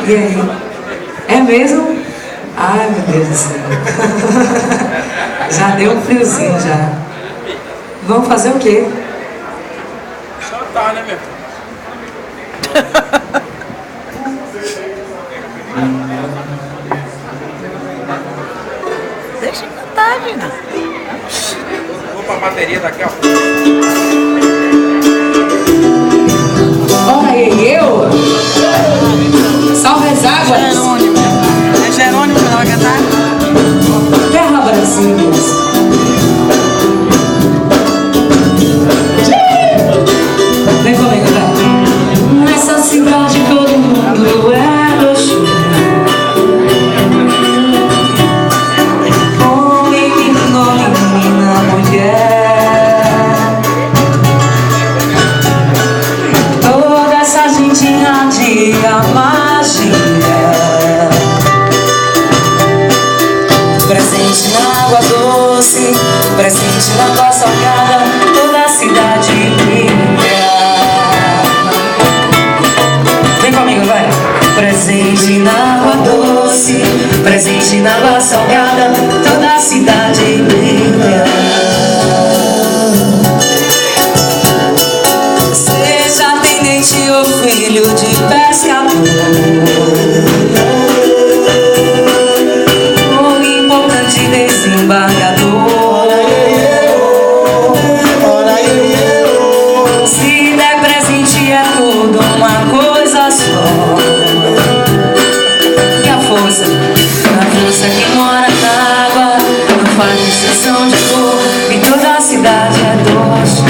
E aí? É mesmo? Ai, meu Deus do céu. Já deu um friozinho já. Vamos fazer o quê? Só tá, né, meu? Deixa eu cantar, Gina. Vou pra bateria daqui, ó. Olha aí, eu? Salve as águas! Jerônimo. É Jerônimo que ela vai cantar? Terra Brasília. Vem comigo, vai. Nessa cidade todo mundo é do Exu. Homem, menina, mulher. Toda essa gentinha de magia. Presente na água doce, presente na água salgada, toda a cidade brilha. Vem comigo, vai! Presente na água doce, presente na água salgada, toda a cidade brilha. Seja atendente ou filho de pescador, desembargador, se der presente é tudo uma coisa só. E a força que mora na água não faz distinção de cor, e toda a cidade é doce.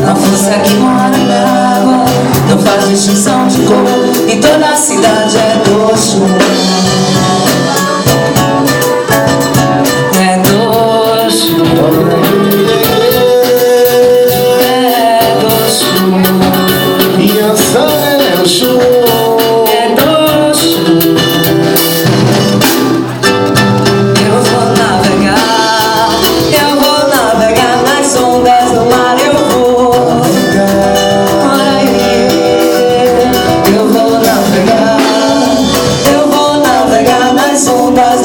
A força que mora na água não faz distinção de cor, e toda a cidade é doce. É doce. É doce. Minha sala é o show. É doce. Eu vou navegar nas ondas do mar. Eu vou. Eu vou navegar nas ondas